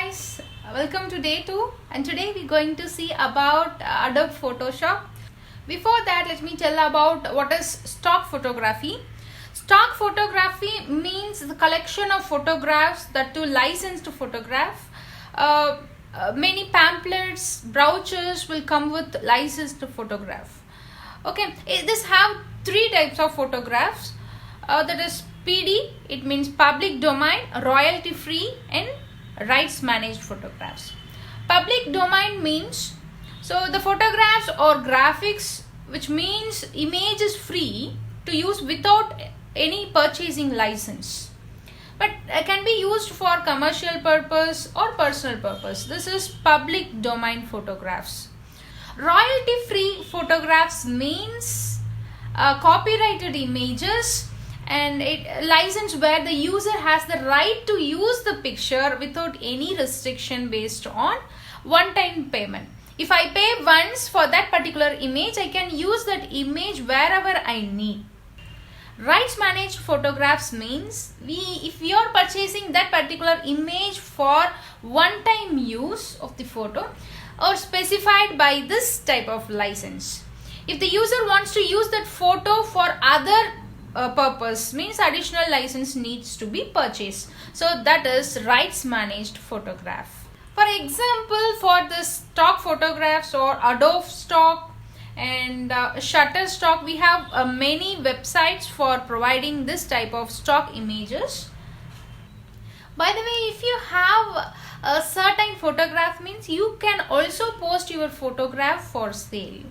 guys, welcome to day 2 and today we're going to see about Adobe Photoshop. Before that, let me tell about what is stock photography. Stock photography means the collection of photographs that to licensed photograph. Many pamphlets, brochures will come with licensed photograph. Okay, this have three types of photographs. That is PD, it means public domain, royalty free and rights managed photographs. Public domain means the photographs or graphics, which means image is free to use without any purchasing license, but can be used for commercial purpose or personal purpose. This is public domain photographs. Royalty free photographs means copyrighted images and it license where the user has the right to use the picture without any restriction based on one-time payment. If I pay once for that particular image, I can use that image wherever I need. Rights managed photographs means if we are purchasing that particular image for one-time use of the photo or specified by this type of license. If the user wants to use that photo for other purpose, means additional license needs to be purchased. So that is rights managed photograph. For example, for the stock photographs or Adobe stock and Shutterstock, we have many websites for providing this type of stock images. By the way, if you have a certain photograph, means you can also post your photograph for sale.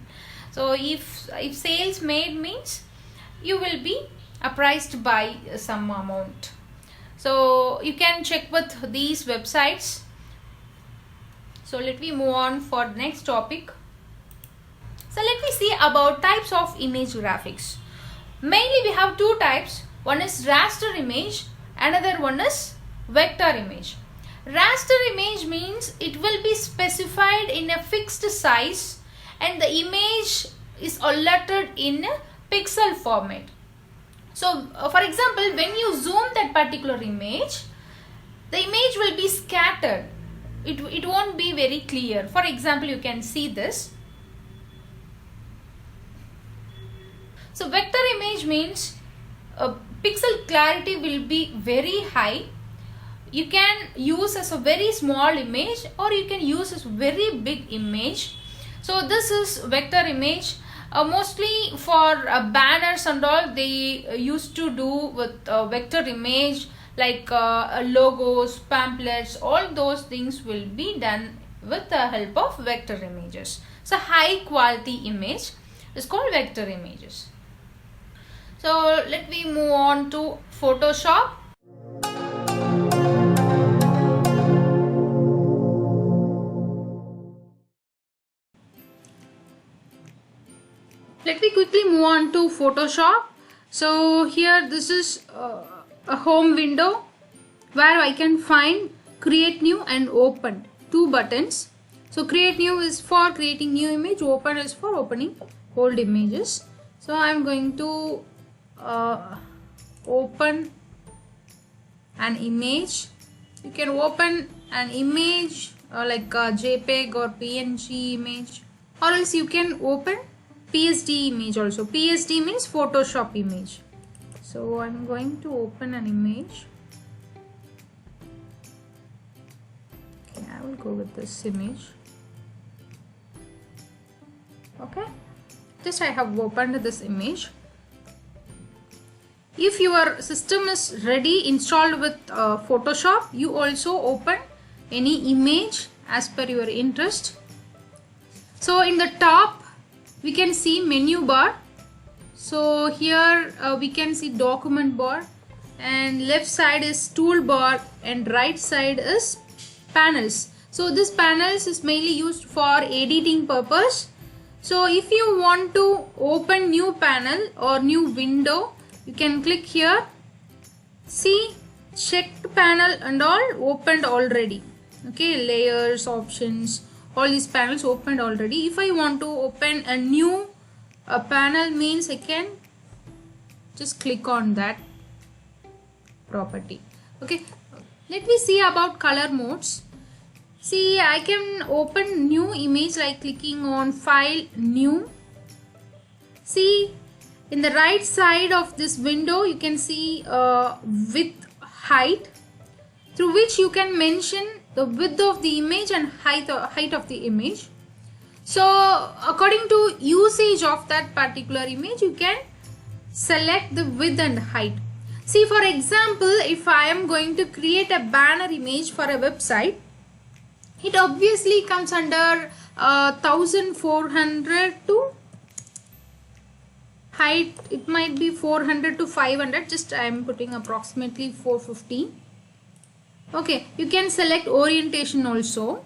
So if sales made means you will be appraised by some amount. So you can check with these websites. So let me move on for the next topic. So let me see about types of image graphics. Mainly we have two types. One is raster image, another one is vector image. Raster image means it will be specified in a fixed size and the image is alerted in a pixel format. So for example, when you zoom that particular image, the image will be scattered. It won't be very clear. For example, you can see this. So vector image means pixel clarity will be very high. You can use as a very small image or you can use as a very big image. So this is vector image. Mostly for banners and all, they used to do with vector image like logos, pamphlets, all those things will be done with the help of vector images. So high quality image is called vector images. So let me move on to Photoshop. Let me quickly move on to Photoshop. So here this is a home window where I can find create new and open, two buttons. So create new is for creating new image, open is for opening old images. So I am going to open an image. You can open an image like a JPEG or PNG image, or else you can open PSD image also. PSD means Photoshop image. So I'm going to open an image. Okay, I will go with this image. Okay, just I have opened this image. If your system is ready installed with Photoshop, you also open any image as per your interest. So in the top we can see menu bar. So here we can see document bar, and left side is toolbar and right side is panels. So this panels is mainly used for editing purpose. So if you want to open new panel or new window, you can click here. See, checked panel and all opened already. Okay, layers, options, all these panels opened already. If I want to open a new panel means I can just click on that property. Okay, let me see about color modes. See, I can open new image like clicking on file, new. See, in the right side of this window you can see width, height, through which you can mention the width of the image and height of the image. So according to usage of that particular image, you can select the width and height. See, for example, if I am going to create a banner image for a website, it obviously comes under 1400 to height. It might be 400 to 500. Just I am putting approximately 450. Okay, you can select orientation also.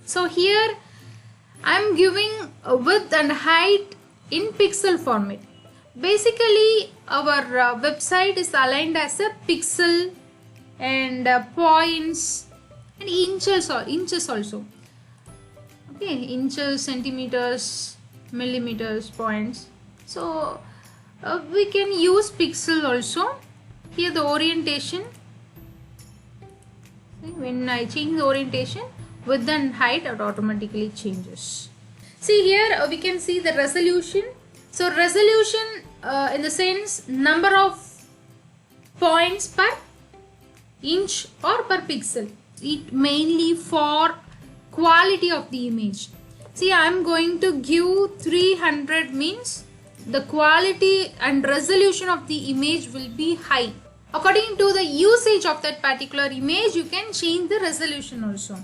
So here I am giving a width and height in pixel format. Basically our website is aligned as a pixel and points and inches also. Okay, inches, centimeters, millimeters, points. So we can use pixel also. Here the orientation. See, when I change the orientation, width and height, it automatically changes. See, here we can see the resolution. So resolution in the sense number of points per inch or per pixel. It mainly for quality of the image. See, I am going to give 300, means the quality and resolution of the image will be high. According to the usage of that particular image, you can change the resolution also.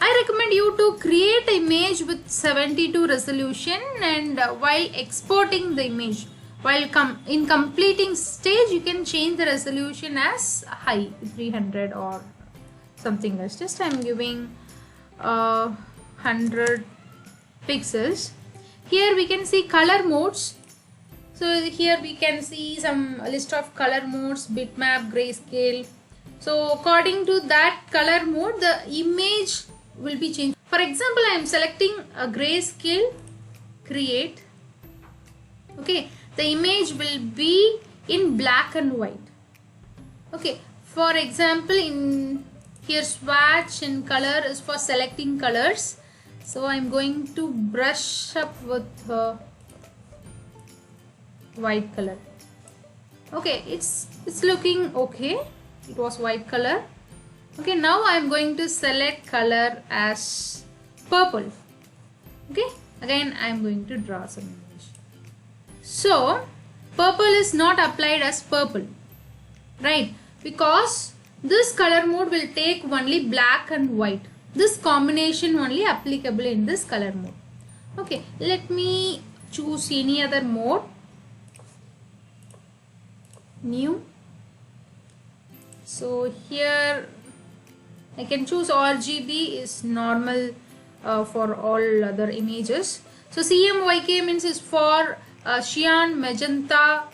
I recommend you to create an image with 72 resolution, and while exporting the image, while in completing stage, you can change the resolution as high, 300 or something else. Just I am giving 100 pixels. Here we can see color modes. So here we can see some list of color modes: bitmap, grayscale. So according to that color mode, the image will be changed. For example, I am selecting a grayscale, create. Okay, the image will be in black and white. Okay, for example, in here swatch and color is for selecting colors. So I am going to brush up with white color. Okay, it's looking okay. It was white color. Okay, now I am going to select color as purple. Okay, again I am going to draw some image. So purple is not applied as purple, right? Because this color mode will take only black and white. This combination only applicable in this color mode. Okay, let me choose any other mode. New. So here I can choose RGB is normal for all other images. So CMYK means is for cyan, magenta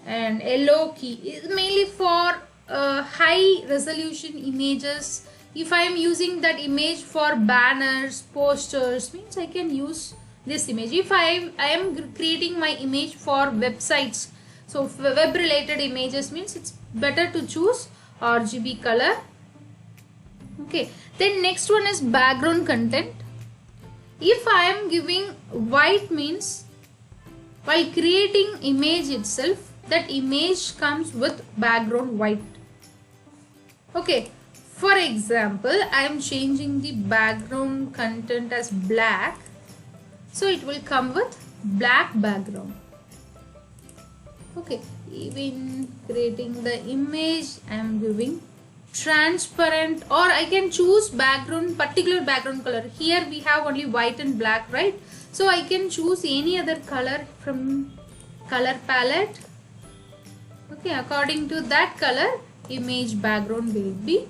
and yellow key. Is mainly for high resolution images. If I am using that image for banners, posters, means I can use this image. If I am creating my image for websites, so web related images, means it's better to choose RGB color. Okay, then next one is background content. If I am giving white, means while creating image itself, that image comes with background white. Okay, for example, I am changing the background content as black, so it will come with black background. Okay, even creating the image, I am giving transparent, or I can choose background, particular background color. Here we have only white and black, right? So I can choose any other color from color palette. Okay, according to that color, image background will be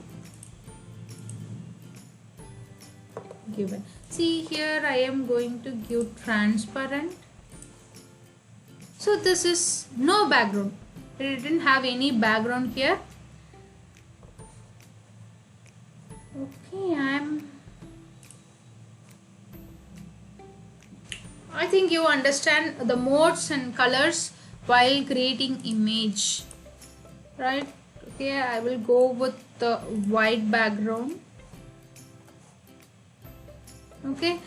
given. See, here I am going to give transparent. So this is no background. It didn't have any background here. Okay, I think you understand the modes and colors while creating image, right? Okay, I will go with the white background. Okay,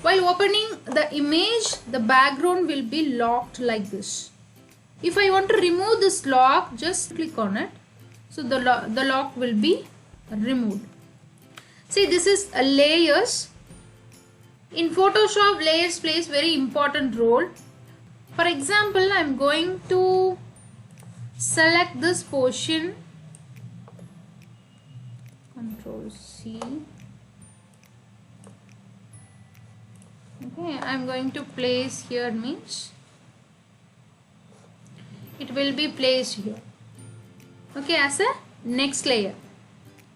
while opening the image, the background will be locked like this. If I want to remove this lock, just click on it. So the lock will be removed. See, this is a layers. In Photoshop, layers plays very important role. For example, I am going to select this portion, Control C. Okay, I am going to place here, means it will be placed here. Okay, as a next layer.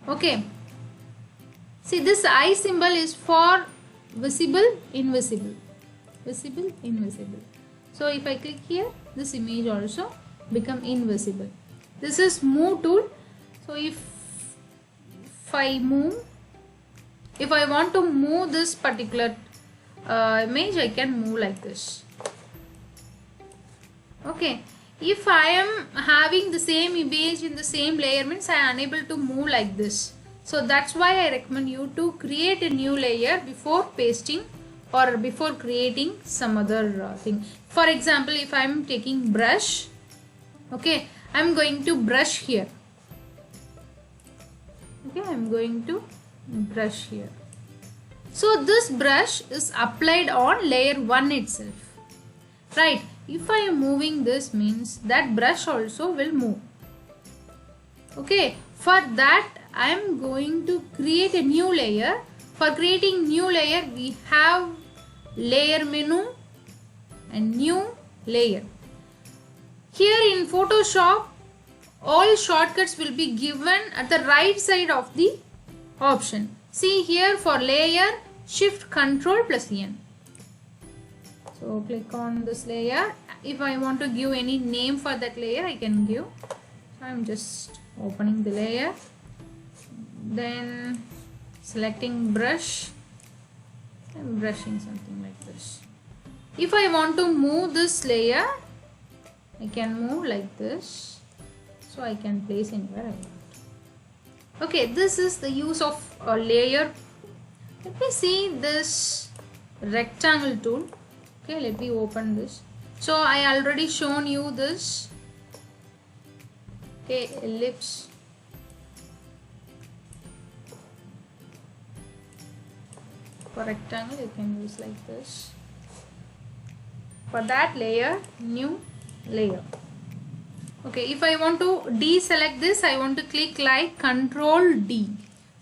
Okay, see, this eye symbol is for visible, invisible, visible, invisible. So if I click here, this image also become invisible. This is move tool. So if I move, if I want to move this particular image, I can move like this. Okay, if I am having the same image in the same layer, means I am unable to move like this. So that's why I recommend you to create a new layer before pasting or before creating some other thing. For example, if I am taking brush, okay, I am going to brush here. Okay, I am going to brush here. So this brush is applied on layer 1 itself. Right, if I am moving this, means that brush also will move. Okay, for that I am going to create a new layer. For creating new layer, we have layer menu and new layer. Here in Photoshop, all shortcuts will be given at the right side of the option. See here, for layer, Shift Control plus N. So click on this layer. If I want to give any name for that layer, I can give. So I'm just opening the layer, then selecting brush and brushing something like this. If I want to move this layer, I can move like this, so I can place anywhere I want. Okay, this is the use of a layer. Let me see this rectangle tool. Okay, let me open this. So I already shown you this. Okay, ellipse. For rectangle, you can use like this. For that layer, new layer. Okay, if I want to deselect this, I want to click like Control D.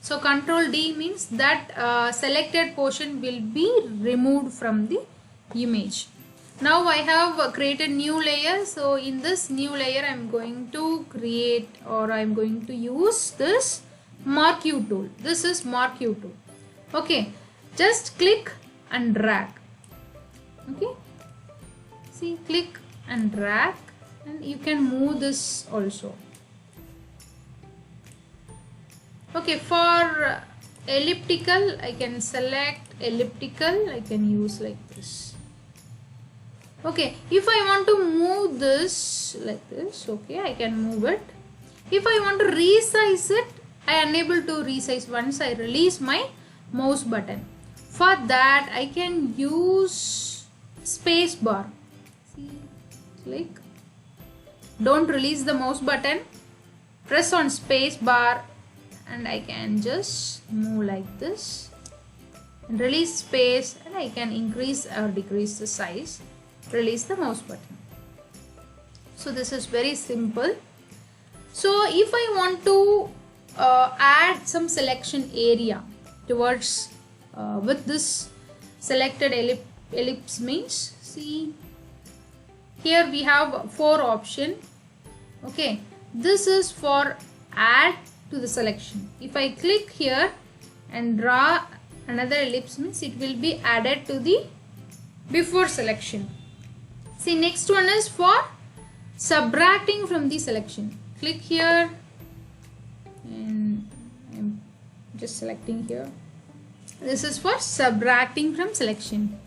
So Control D means that selected portion will be removed from the image. Now I have created new layer. So in this new layer, I am going to create, or I am going to use this Mark U tool. This is Mark U tool. Okay, just click and drag. Okay, see, click and drag, and you can move this also. Okay, for elliptical, I can select elliptical. I can use like this. Okay, if I want to move this like this, okay, I can move it. If I want to resize it, I am unable to resize once I release my mouse button. For that, I can use space bar. See, click. Don't release the mouse button. Press on space bar, and I can just move like this. And release space, and I can increase or decrease the size. Release the mouse button. So this is very simple. So if I want to add some selection area towards with this selected ellipse, means, see, here we have 4 options. Okay, this is for add to the selection. If I click here and draw another ellipse, means it will be added to the before selection. See, next one is for subtracting from the selection. Click here, and I'm just selecting here. This is for subtracting from selection.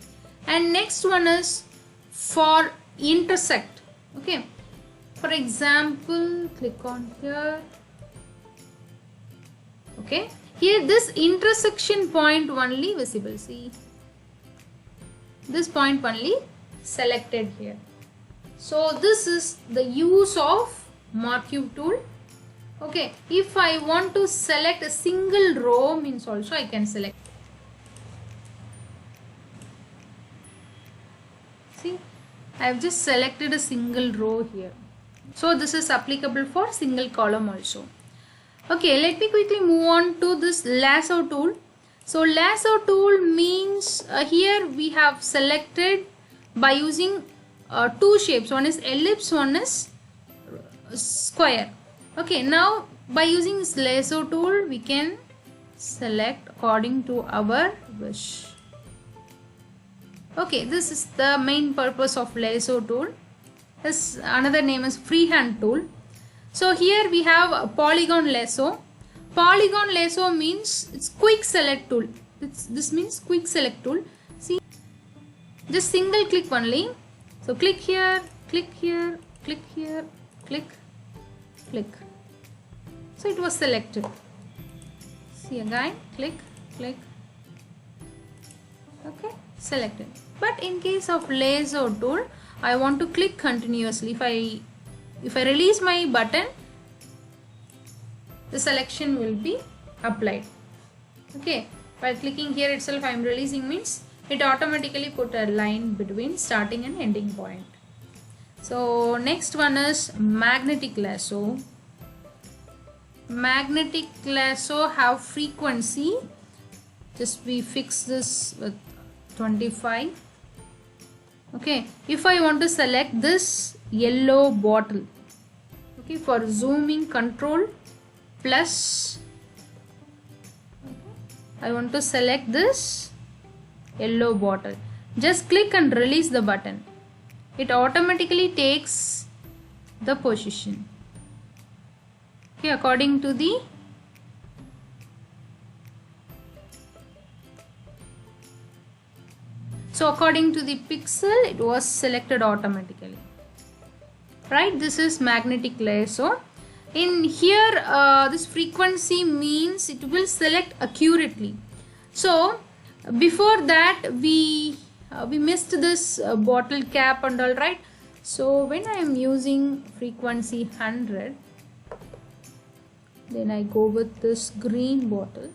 And next one is for intersect. Okay, for example, click on here. Okay, here this intersection point only visible. See, this point only selected here. So this is the use of Marquee tool. Okay, if I want to select a single row means also I can select. See, I have just selected a single row here. So this is applicable for single column also. Okay, let me quickly move on to this lasso tool. So lasso tool means here we have selected by using two shapes. One is ellipse, one is square. Okay, now by using this lasso tool we can select according to our wish. Okay, this is the main purpose of lasso tool. This another name is freehand tool. So here we have a polygon lasso. Polygon lasso means it's quick select tool. This means quick select tool. See, just single click only. So click here, click here, click here, click, click. So it was selected. See again, click, click. Okay, selected. But in case of lasso tool, I want to click continuously. If I release my button, the selection will be applied. Okay, by clicking here itself I am releasing means it automatically put a line between starting and ending point. So next one is magnetic lasso. Magnetic lasso have frequency. Just we fix this with 25. Okay, if I want to select this yellow bottle, okay, for zooming control plus, okay, I want to select this yellow bottle. Just click and release the button. It automatically takes the position. Okay, according to the pixel it was selected automatically. Right, this is magnetic lasso. In here this frequency means it will select accurately. So before that we missed this bottle cap and all, right? So when I am using frequency 100, then I go with this green bottle.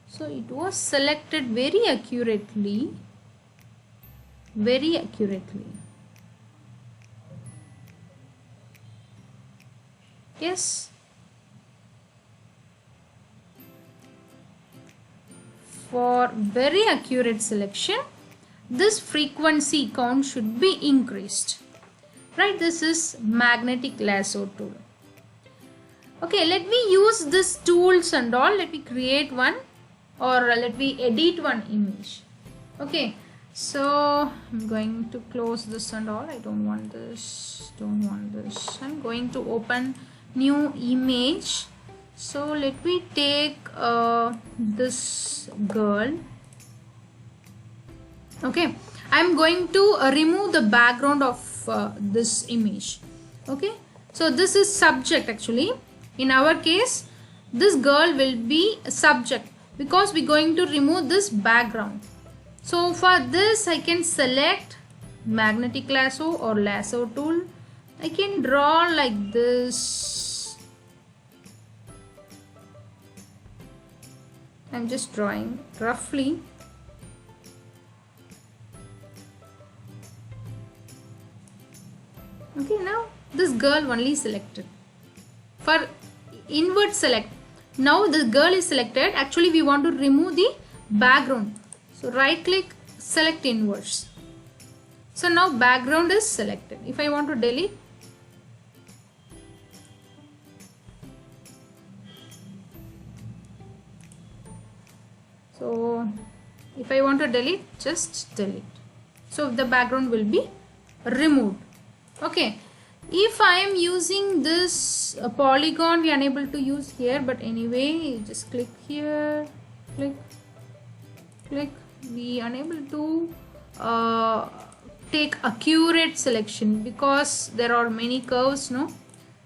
So it was selected very accurately. Very accurately. Yes. For very accurate selection, this frequency count should be increased. Right, this is magnetic lasso tool. Okay, let me use this tools and all. Let me create one, or let me edit one image. Okay, so I'm going to close this and all. I don't want this, don't want this. I'm going to open new image. So let me take this girl. Okay, I'm going to remove the background of this image. Okay, so this is subject actually. In our case, this girl will be a subject because we're going to remove this background. So for this I can select magnetic lasso or lasso tool. I can draw like this. I'm just drawing roughly. Okay, now this girl only selected. For invert select, now the girl is selected. Actually we want to remove the background. So right click, select inverse. So now background is selected. If I want to delete, so if I want to delete, just delete. So the background will be removed. Okay, if I am using this polygon, we are unable to use here, but anyway just click here, click, click. We are unable to take accurate selection because there are many curves, no?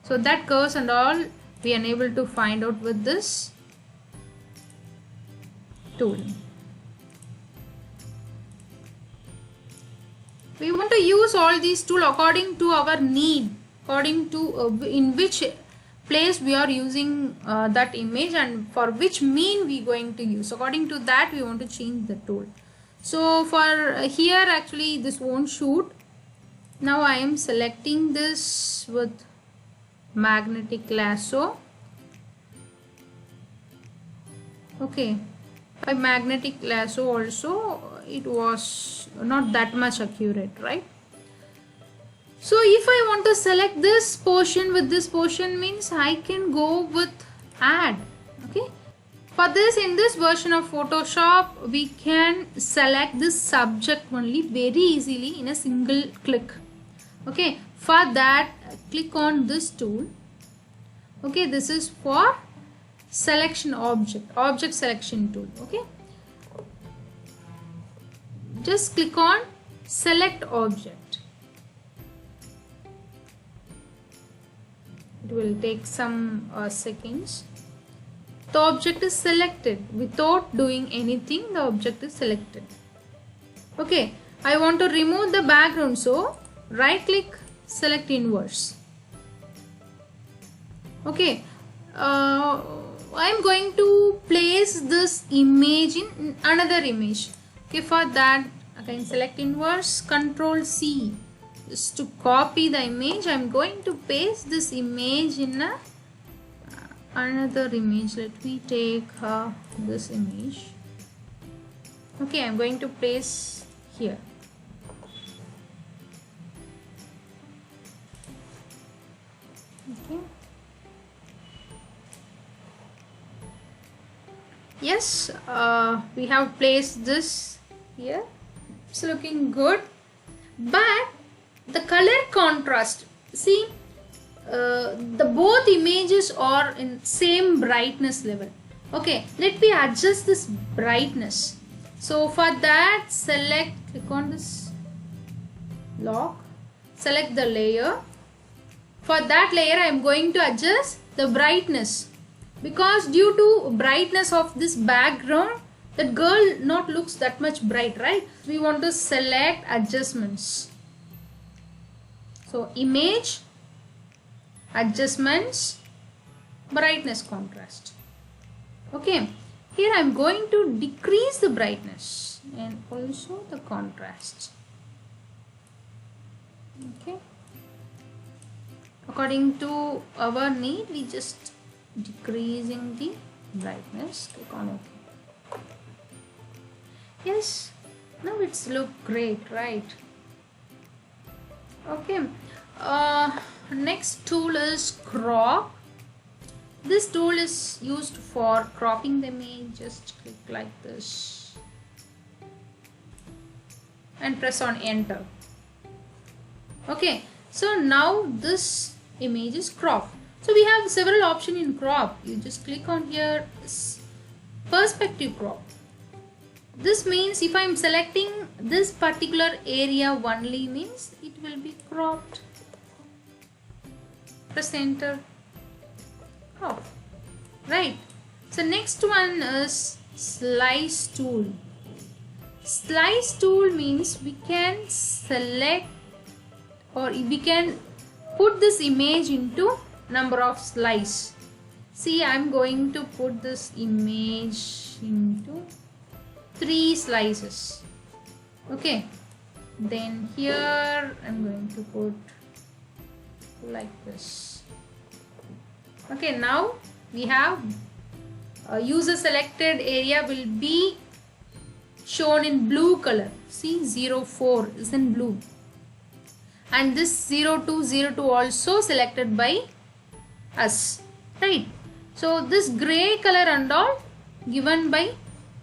So that curves and all we are unable to find out with this tool. We want to use all these tools according to our need, according to in which place we are using that image and for which mean we going to use. According to that we want to change the tool. So for here actually this won't shoot. Now I am selecting this with magnetic lasso. Okay, by magnetic lasso also it was not that much accurate, right? So if I want to select this portion with this portion means I can go with add. Okay, for this, in this version of Photoshop we can select this subject only very easily in a single click. Okay, for that click on this tool. Okay, this is for selection object selection tool. Okay, just click on select object. It will take some seconds. The object is selected without doing anything. The object is selected. Okay, I want to remove the background, so right click, select inverse. Okay, I'm going to place this image in another image. Okay, for that again select inverse, Control C. Just to copy the image, I'm going to paste this image in another image. Let me take this image. Okay, I'm going to place here. Okay. Yes, we have placed this here. It's looking good, but the color contrast, see, the both images are in same brightness level. Okay, let me adjust this brightness. So for that, click on this lock, select the layer. For that layer I am going to adjust the brightness, because due to brightness of this background that girl not looks that much bright, right? We want to select adjustments. So image, adjustments, brightness contrast. Okay, here I am going to decrease the brightness and also the contrast. Okay, according to our need we just decreasing the brightness. Click on OK. Yes, now it's look great, right? Okay, next tool is crop. This tool is used for cropping the image. Just click like this and press on enter. Okay, so now this image is cropped. So we have several options in crop. You just click on here, perspective crop. This means if I am selecting this particular area only, means it will be cropped. Press enter. Crop. Right. So next one is slice tool. Slice tool means we can select or we can put this image into number of slice. See, I'm going to put this image into 3 slices. Okay, then here I'm going to put like this. Okay, now we have user selected area will be shown in blue color. See, 04 is in blue, and this 0202 also selected by us, right? So this gray color and all given by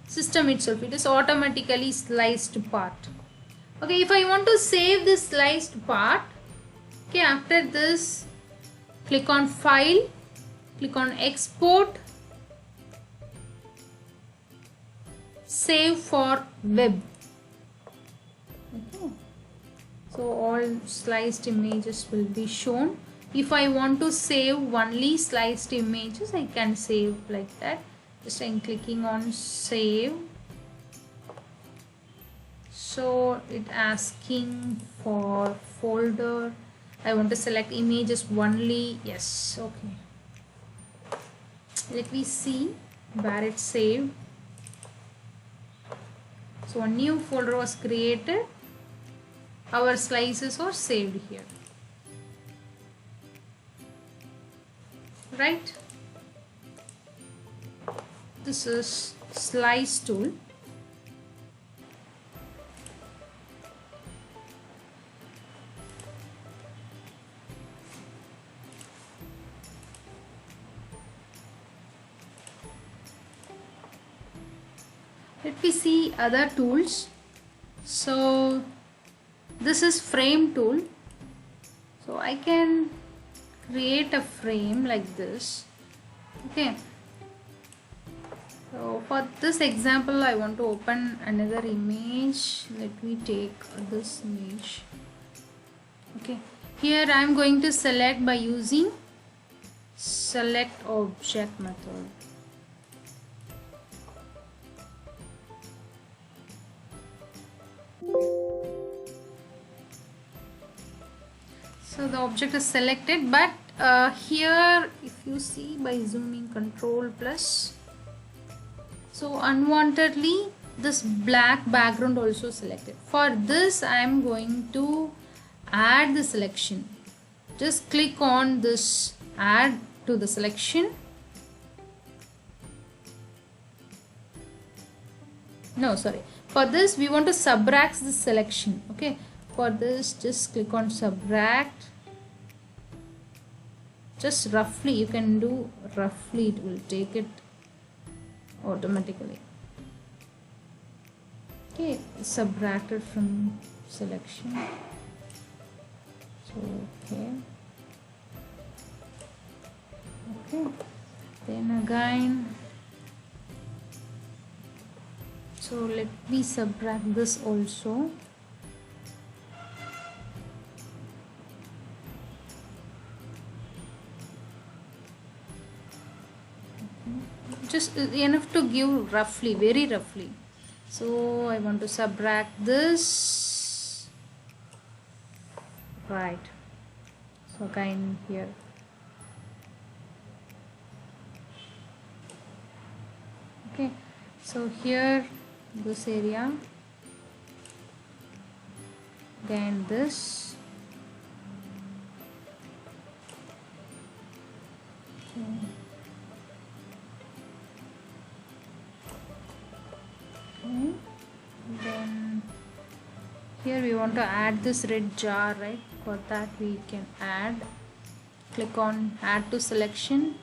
system itself. It is automatically sliced part. Okay, if I want to save this sliced part, okay, after this click on file, click on export, save for web. Okay, so all sliced images will be shown. If I want to save only sliced images, I can save like that. Just I'm clicking on save. So it asking for folder. I want to select images only. Yes, okay. Let me see where it's saved. So a new folder was created. Our slices are saved here. Right? This is slice tool. Let me see other tools. So this is frame tool. So I can create a frame like this. Okay. So for this example, I want to open another image. Let me take this image. Okay. Here I am going to select by using select object method. So the object is selected, but here if you see by zooming control plus, so unwantedly this black background also selected. For this I am going to add the selection. Just click on this add to the selection. No, sorry. For this we want to subtract the selection. Okay. For this just click on subtract. Just roughly, you can do roughly, it will take it automatically. Okay, subtracted from selection. So okay, then again, so let me subtract this also. Just enough to give roughly, very roughly. So I want to subtract this, right? So again here, okay. So here this area, again this. Okay. Then here we want to add this red jar, right? For that we can add, click on add to selection.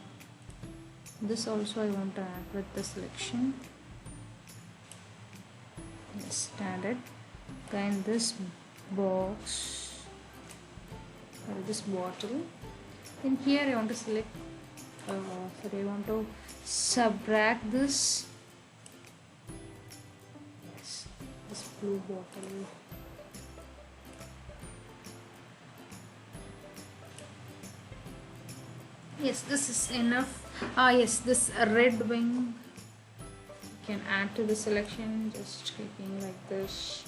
This also I want to add with the selection. Yes, added. Then this box or this bottle. In here I want to select sorry, I want to subtract this. Blue bottle. Yes, this is enough. Yes, this red wing you can add to the selection, just clicking like this,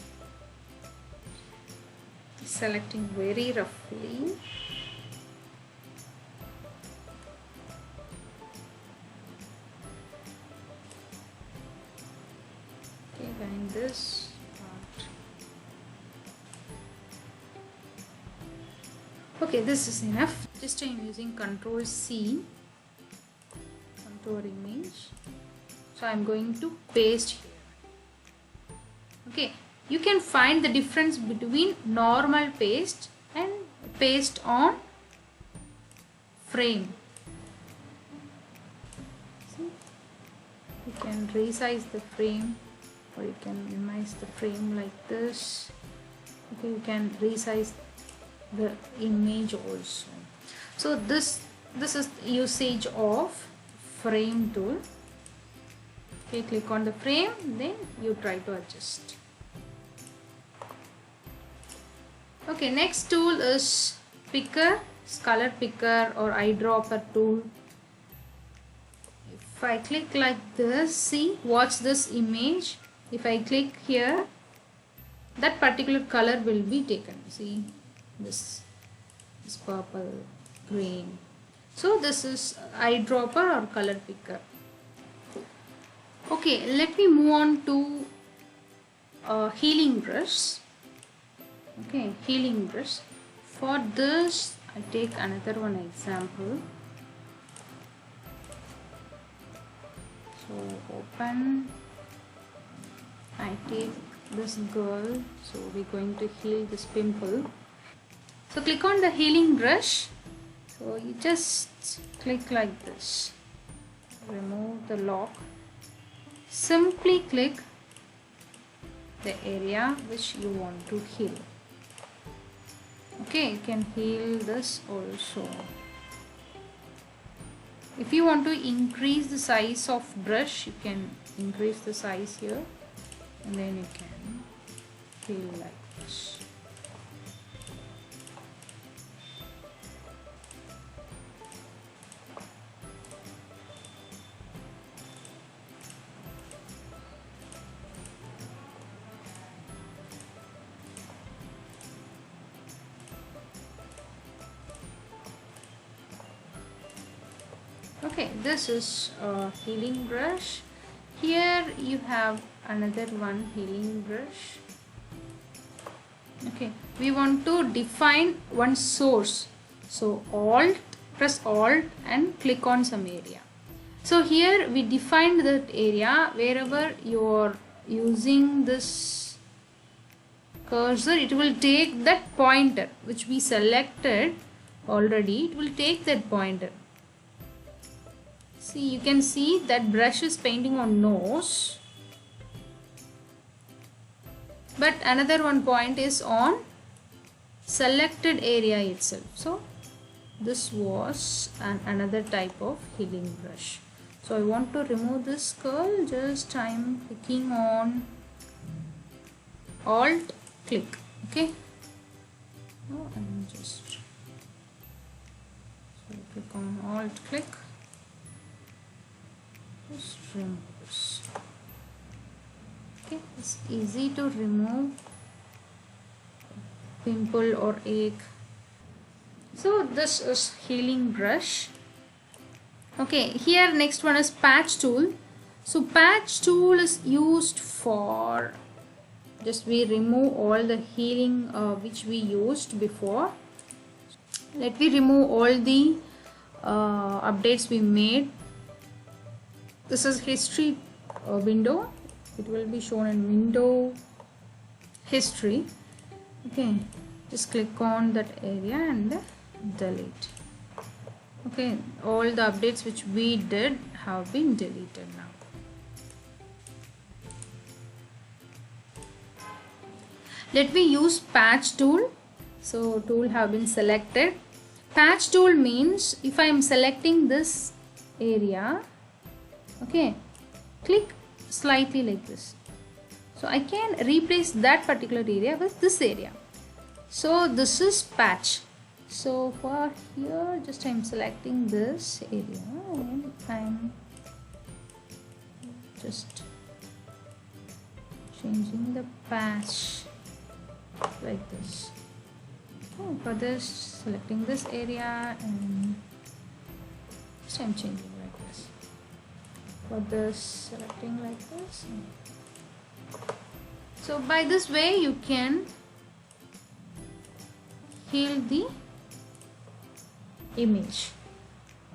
selecting very roughly. Okay, going this. Okay, this is enough. Just I am using Control C, contour image. So I am going to paste here. Okay, you can find the difference between normal paste and paste on frame. See, you can resize the frame, or you can minimize the frame like this. Okay, you can resize the image also. So this is usage of frame tool. Okay, click on the frame, then you try to adjust. Okay, next tool is picker, color picker or eyedropper tool. If I click like this, see, watch this image. If I click here, that particular color will be taken. See, this purple, green. So this is eyedropper or color picker. Okay, let me move on to healing brush. Okay, healing brush. For this, I take another one example. So open. I take this girl. So we're going to heal this pimple. So click on the healing brush. So you just click like this. Remove the lock. Simply click the area which you want to heal. Okay, you can heal this also. If you want to increase the size of brush, you can increase the size here, and then you can heal like this. Okay, this is a healing brush. Here you have another one healing brush. Okay, we want to define one source. So press Alt and click on some area. So here we defined that area. Wherever you are using this cursor, it will take that pointer which we selected already. It will take that pointer. See, you can see that brush is painting on nose, but another one point is on selected area itself. So this was another type of healing brush. So I want to remove this curl. Just I'm clicking on Alt, click. Okay. Oh, I'm just click on Alt, click. Just remove this. Okay, it's easy to remove pimple or egg. So this is healing brush. Okay, here next one is patch tool. So patch tool is used for just we remove all the healing which we used before. Let me remove all the updates we made. This is history window. It will be shown in window history. Okay, just click on that area and delete. Okay, all the updates which we did have been deleted now. Let me use patch tool. So tool have been selected. Patch tool means if I am selecting this area, okay, click slightly like this, so I can replace that particular area with this area. So this is patch. So for here, just I'm selecting this area and I'm just changing the patch like this. Oh, for this, selecting this area and just I'm changing like this. For this, selecting like this. So by this way you can heal the image.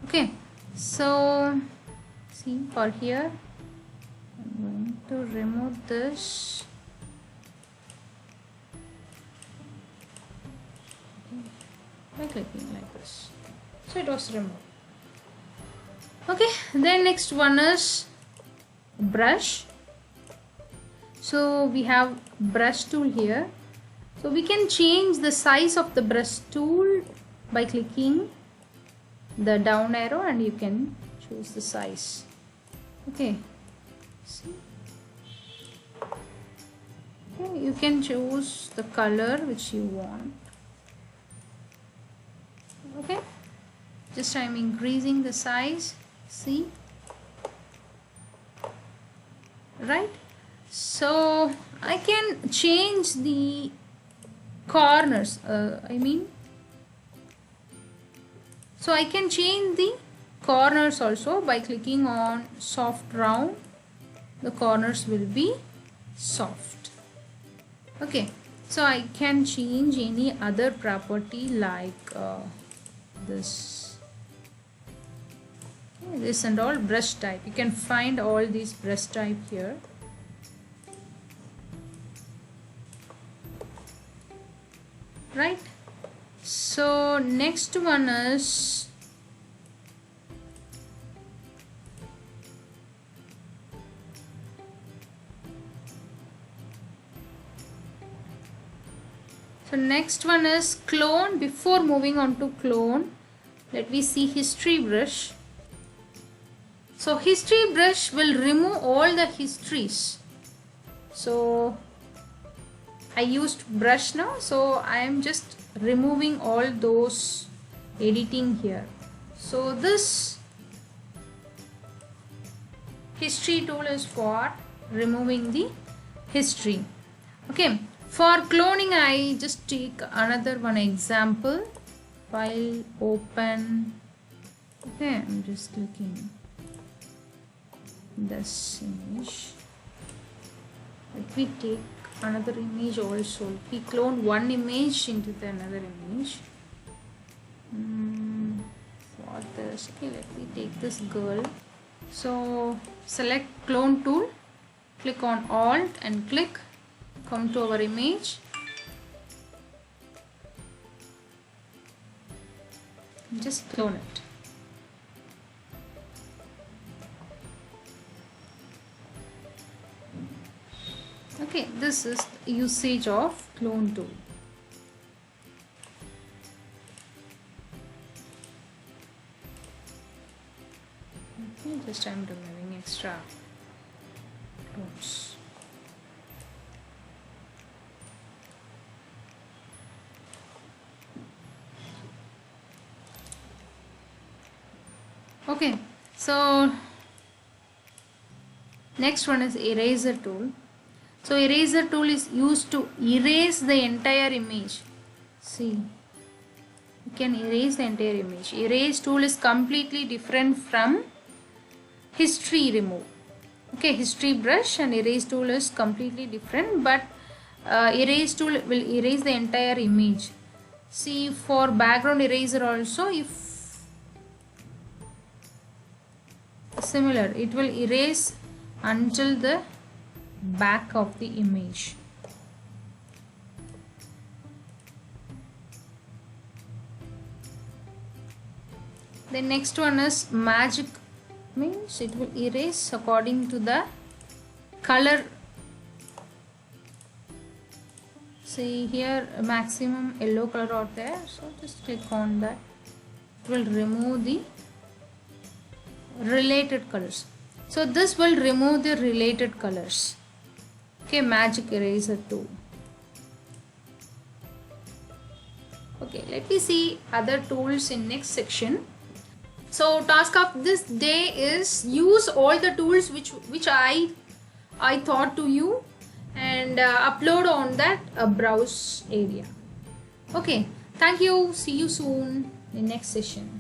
Okay, so see, for here I'm going to remove this. By clicking like this, so it was removed. Okay, then next one is brush. So we have brush tool here. So we can change the size of the brush tool by clicking the down arrow and you can choose the size. Okay, see. Okay, you can choose the color which you want. Okay, just I'm increasing the size. See, right? So I can change the corners, so I can change the corners also by clicking on soft round. The corners will be soft. Okay, so I can change any other property like this. Okay, this and all brush type. You can find all these brush type here. Right? So next one is clone. Before moving on to clone, let me see history brush. So history brush will remove all the histories. So I used brush now, so I am just removing all those editing here. So this history tool is for removing the history. Okay, for cloning I just take another one example. File, open. Okay, I'm just clicking this image. Let me take another image also. We clone one image into the another image. For this, okay, let me take this girl. So select clone tool, click on alt and click, come to our image, just clone it. Okay, this is the usage of clone tool. Okay, just I'm removing extra clones. Okay, so next one is eraser tool. So eraser tool is used to erase the entire image. See, you can erase the entire image. Erase tool is completely different from history remove. Okay, history brush and erase tool is completely different, but erase tool will erase the entire image. See, for background eraser also, if similar, it will erase until the back of the image. The next one is magic, means it will erase according to the color. See here, maximum yellow color out there, so just click on that. It will remove the related colors. So this will remove the related colors. Okay, magic eraser tool. Okay, let me see other tools in next section. So task of this day is use all the tools which I thought to you and upload on that browse area. Okay, thank you. See you soon in next session.